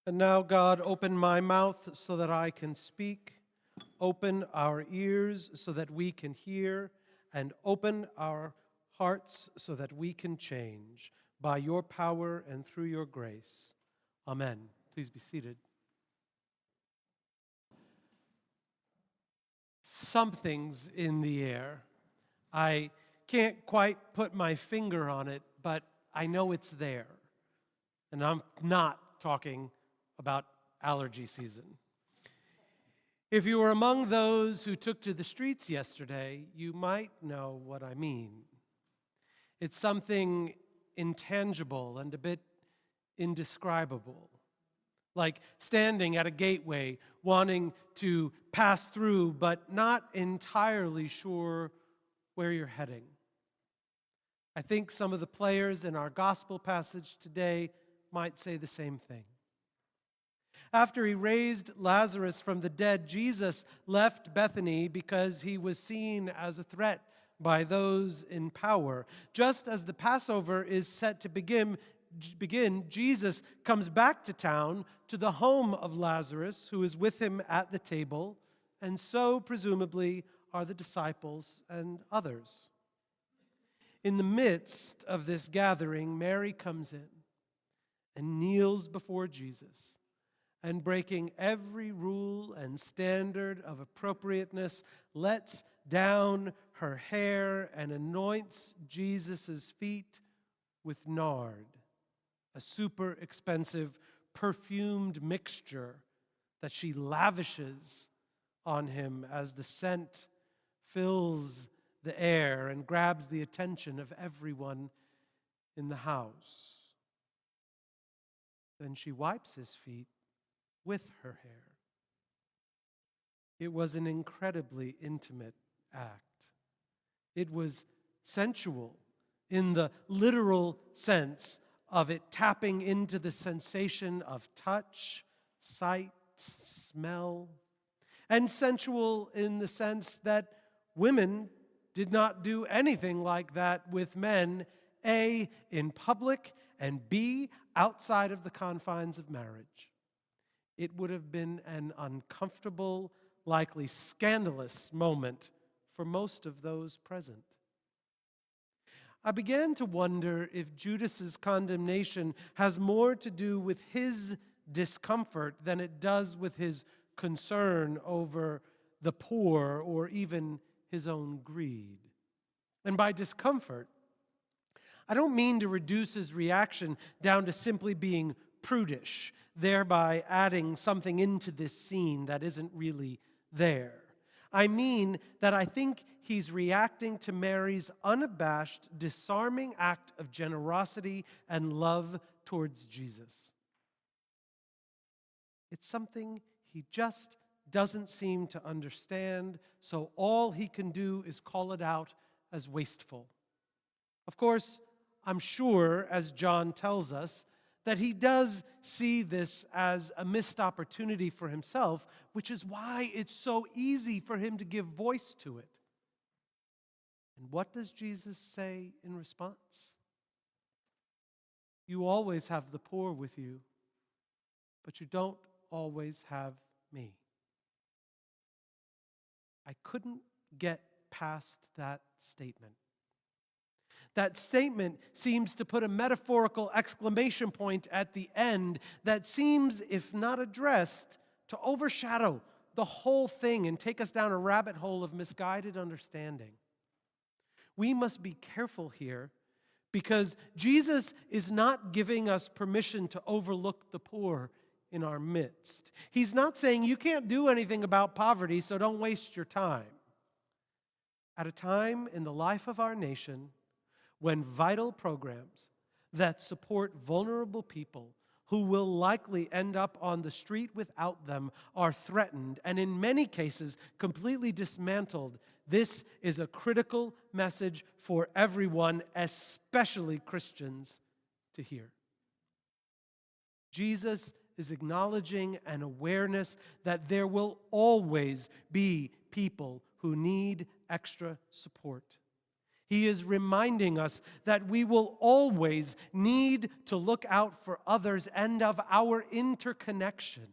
And now, God, open my mouth so that I can speak. Open our ears so that we can hear. And open our hearts so that we can change by your power and through your grace. Amen. Please be seated. Something's in the air. I can't quite put my finger on it, but I know it's there. And I'm not talking about allergy season. If you were among those who took to the streets yesterday, you might know what I mean. It's something intangible and a bit indescribable, like standing at a gateway, wanting to pass through, but not entirely sure where you're heading. I think some of the players in our gospel passage today might say the same thing. After he raised Lazarus from the dead, Jesus left Bethany because he was seen as a threat by those in power. Just as the Passover is set to begin, Jesus comes back to town, to the home of Lazarus, who is with him at the table, and so presumably are the disciples and others. In the midst of this gathering, Mary comes in and kneels before Jesus, and breaking every rule and standard of appropriateness, lets down her hair and anoints Jesus' feet with nard, a super expensive perfumed mixture that she lavishes on him as the scent fills the air and grabs the attention of everyone in the house. Then she wipes his feet with her hair. It was an incredibly intimate act. It was sensual in the literal sense of it tapping into the sensation of touch, sight, smell, and sensual in the sense that women did not do anything like that with men, A, in public, and B, outside of the confines of marriage. It would have been an uncomfortable, likely scandalous moment for most of those present. I began to wonder if Judas's condemnation has more to do with his discomfort than it does with his concern over the poor or even his own greed. And by discomfort, I don't mean to reduce his reaction down to simply being prudish, thereby adding something into this scene that isn't really there. I mean that I think he's reacting to Mary's unabashed, disarming act of generosity and love towards Jesus. It's something he just doesn't seem to understand, so all he can do is call it out as wasteful. Of course, I'm sure, as John tells us, that he does see this as a missed opportunity for himself, which is why it's so easy for him to give voice to it. And what does Jesus say in response? You always have the poor with you, but you don't always have me. I couldn't get past that statement. That statement seems to put a metaphorical exclamation point at the end that seems, if not addressed, to overshadow the whole thing and take us down a rabbit hole of misguided understanding. We must be careful here because Jesus is not giving us permission to overlook the poor in our midst. He's not saying you can't do anything about poverty, so don't waste your time. At a time in the life of our nation when vital programs that support vulnerable people who will likely end up on the street without them are threatened and in many cases completely dismantled, this is a critical message for everyone, especially Christians, to hear. Jesus is acknowledging an awareness that there will always be people who need extra support. He is reminding us that we will always need to look out for others and of our interconnection.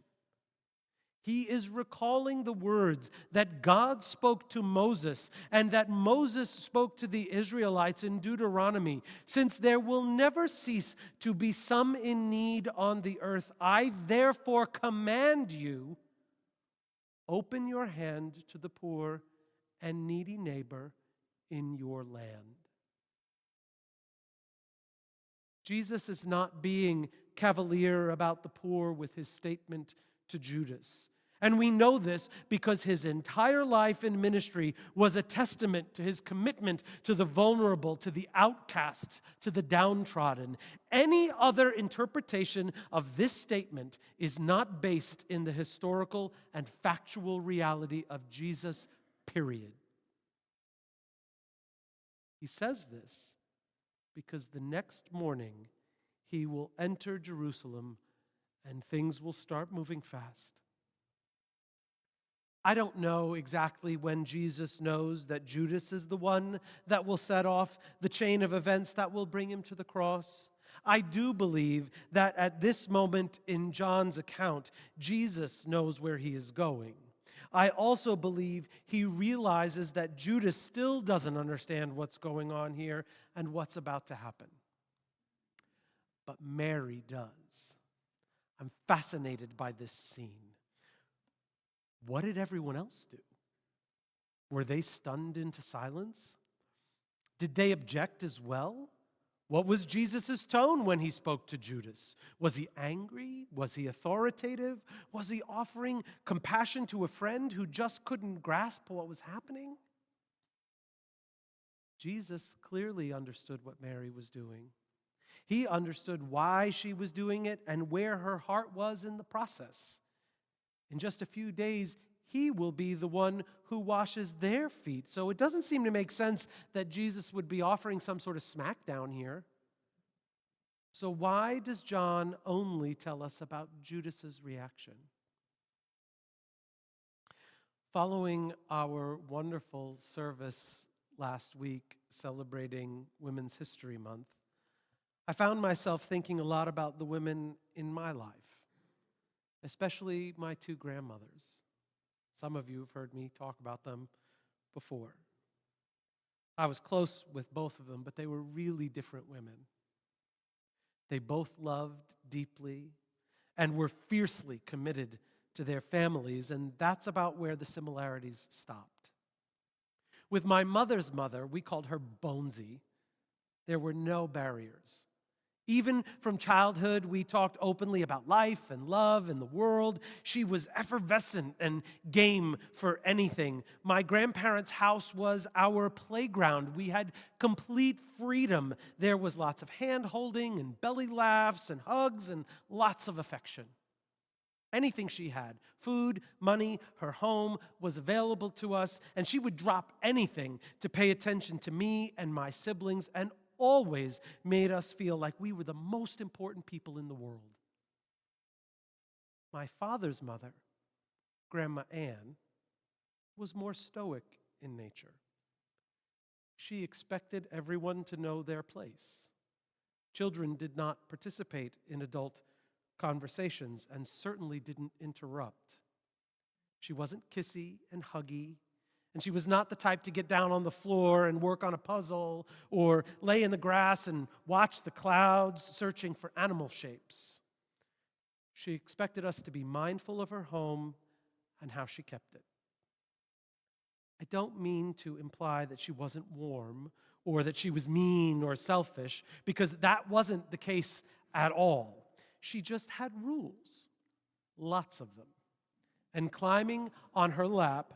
He is recalling the words that God spoke to Moses and that Moses spoke to the Israelites in Deuteronomy. Since there will never cease to be some in need on the earth, I therefore command you, open your hand to the poor and needy neighbor in your land. Jesus is not being cavalier about the poor with his statement to Judas. And we know this because his entire life in ministry was a testament to his commitment to the vulnerable, to the outcast, to the downtrodden. Any other interpretation of this statement is not based in the historical and factual reality of Jesus, period. He says this because the next morning he will enter Jerusalem and things will start moving fast. I don't know exactly when Jesus knows that Judas is the one that will set off the chain of events that will bring him to the cross. I do believe that at this moment in John's account, Jesus knows where he is going. I also believe he realizes that Judas still doesn't understand what's going on here and what's about to happen. But Mary does. I'm fascinated by this scene. What did everyone else do? Were they stunned into silence? Did they object as well? What was Jesus' tone when he spoke to Judas? Was he angry? Was he authoritative? Was he offering compassion to a friend who just couldn't grasp what was happening? Jesus clearly understood what Mary was doing. He understood why she was doing it and where her heart was in the process. In just a few days, he will be the one who washes their feet. So it doesn't seem to make sense that Jesus would be offering some sort of smackdown here. So why does John only tell us about Judas's reaction? Following our wonderful service last week celebrating Women's History Month, I found myself thinking a lot about the women in my life, especially my two grandmothers. Some of you have heard me talk about them before. I was close with both of them, but they were really different women. They both loved deeply and were fiercely committed to their families, and that's about where the similarities stopped. With my mother's mother, we called her Bonesy. There were no barriers. Even from childhood, we talked openly about life and love and the world. She was effervescent and game for anything. My grandparents' house was our playground. We had complete freedom. There was lots of hand-holding and belly laughs and hugs and lots of affection. Anything she had, food, money, her home, was available to us, and she would drop anything to pay attention to me and my siblings, and always made us feel like we were the most important people in the world. My father's mother, Grandma Ann, was more stoic in nature. She expected everyone to know their place. Children did not participate in adult conversations and certainly didn't interrupt. She wasn't kissy and huggy, and she was not the type to get down on the floor and work on a puzzle or lay in the grass and watch the clouds searching for animal shapes. She expected us to be mindful of her home and how she kept it. I don't mean to imply that she wasn't warm or that she was mean or selfish, because that wasn't the case at all. She just had rules, lots of them. And climbing on her lap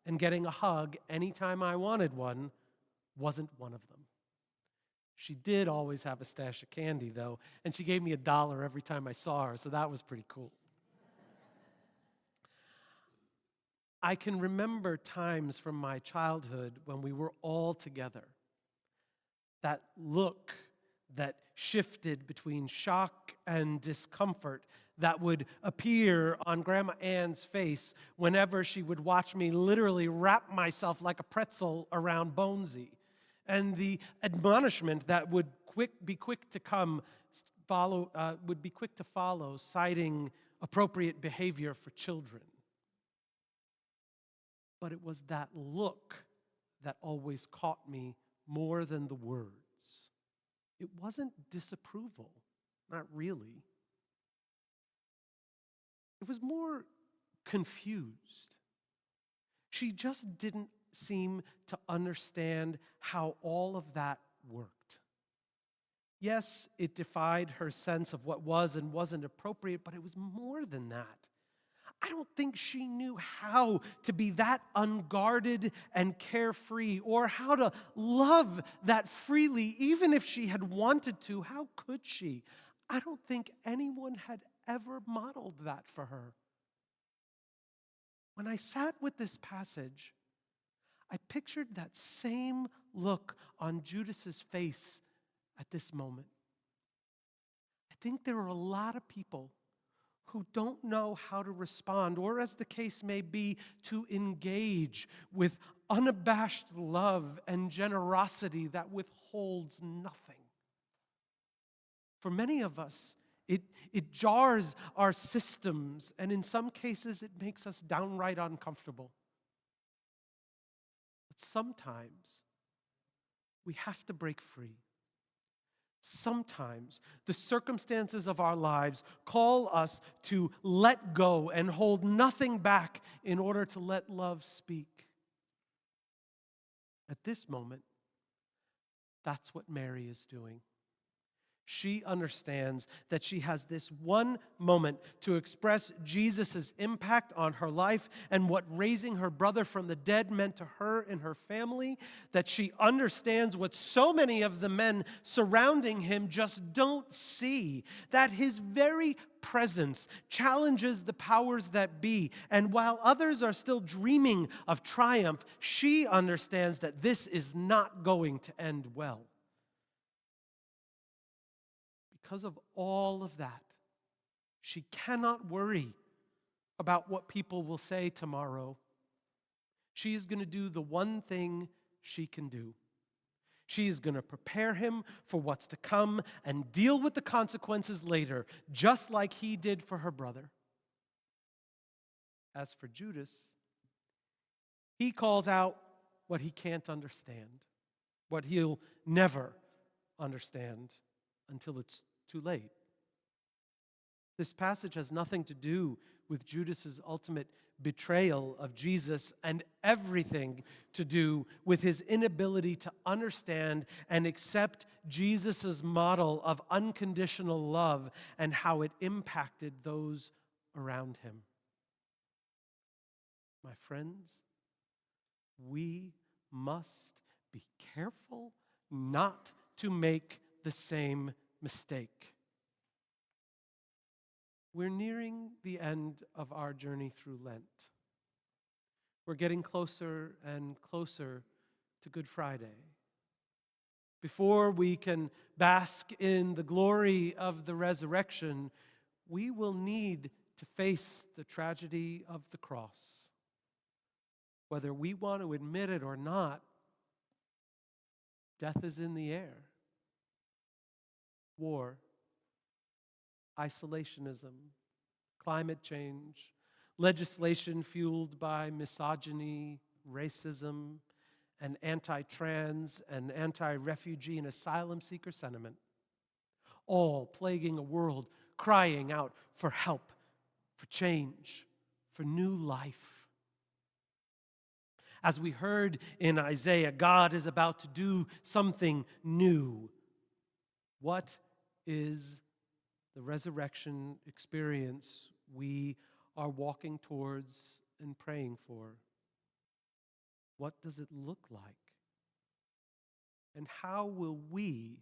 and getting a hug anytime I wanted one wasn't one of them. She did always have a stash of candy, though, and she gave me $1 every time I saw her, so that was pretty cool. I can remember times from my childhood when we were all together. That look that shifted between shock and discomfort that would appear on Grandma Ann's face whenever she would watch me literally wrap myself like a pretzel around Bonesy. and the admonishment that would be quick to come would be quick to follow, citing appropriate behavior for children. But it was that look that always caught me more than the words. It wasn't disapproval, not really. It was more confused. She just didn't seem to understand how all of that worked. Yes, it defied her sense of what was and wasn't appropriate, but it was more than that. I don't think she knew how to be that unguarded and carefree, or how to love that freely, even if she had wanted to. How could she? I don't think anyone had ever modeled that for her. When I sat with this passage, I pictured that same look on Judas's face at this moment. I think there are a lot of people who don't know how to respond, or as the case may be, to engage with unabashed love and generosity that withholds nothing. For many of us, it jars our systems, and in some cases, it makes us downright uncomfortable. But sometimes, we have to break free. Sometimes the circumstances of our lives call us to let go and hold nothing back in order to let love speak. At this moment, that's what Mary is doing. She understands that she has this one moment to express Jesus' impact on her life and what raising her brother from the dead meant to her and her family, that she understands what so many of the men surrounding him just don't see, that his very presence challenges the powers that be. And while others are still dreaming of triumph, she understands that this is not going to end well. Because of all of that, she cannot worry about what people will say tomorrow. She is going to do the one thing she can do. She is going to prepare him for what's to come and deal with the consequences later, just like he did for her brother. As for Judas, he calls out what he can't understand, what he'll never understand until it's too late. This passage has nothing to do with Judas's ultimate betrayal of Jesus and everything to do with his inability to understand and accept Jesus' model of unconditional love and how it impacted those around him. My friends, we must be careful not to make the same mistake. We're nearing the end of our journey through Lent. We're getting closer and closer to Good Friday. Before we can bask in the glory of the resurrection, we will need to face the tragedy of the cross. Whether we want to admit it or not, death is in the air. War, isolationism, climate change, legislation fueled by misogyny, racism, and anti-trans and anti-refugee and asylum seeker sentiment, all plaguing a world crying out for help, for change, for new life. As we heard in Isaiah, God is about to do something new. What is the resurrection experience we are walking towards and praying for? What does it look like? And how will we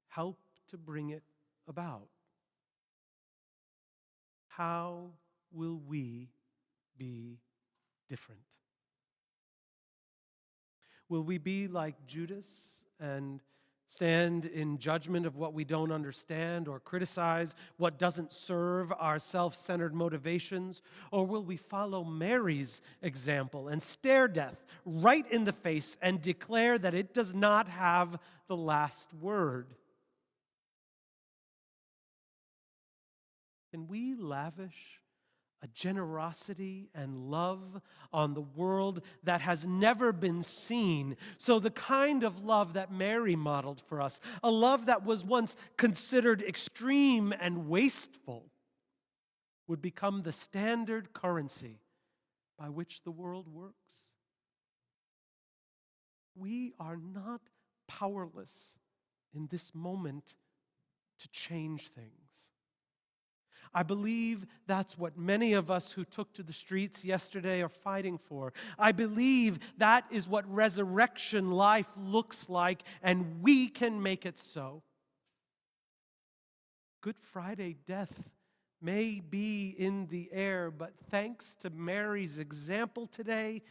help to bring it about? How will we be different? Will we be like Judas and stand in judgment of what we don't understand, or criticize what doesn't serve our self-centered motivations? Or will we follow Mary's example and stare death right in the face and declare that it does not have the last word? Can we lavish a generosity and love on the world that has never been seen? So the kind of love that Mary modeled for us, a love that was once considered extreme and wasteful, would become the standard currency by which the world works. We are not powerless in this moment to change things. I believe that's what many of us who took to the streets yesterday are fighting for. I believe that is what resurrection life looks like, and we can make it so. Good Friday death may be in the air, but thanks to Mary's example today,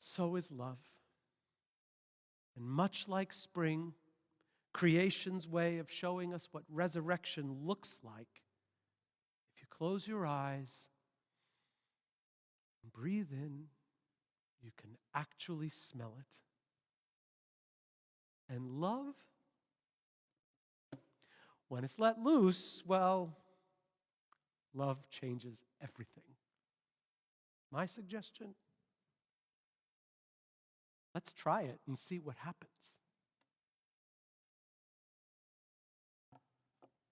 so is love. And much like spring, creation's way of showing us what resurrection looks like, if you close your eyes and breathe in, you can actually smell it. And love, when it's let loose, well, love changes everything. My suggestion? Let's try it and see what happens.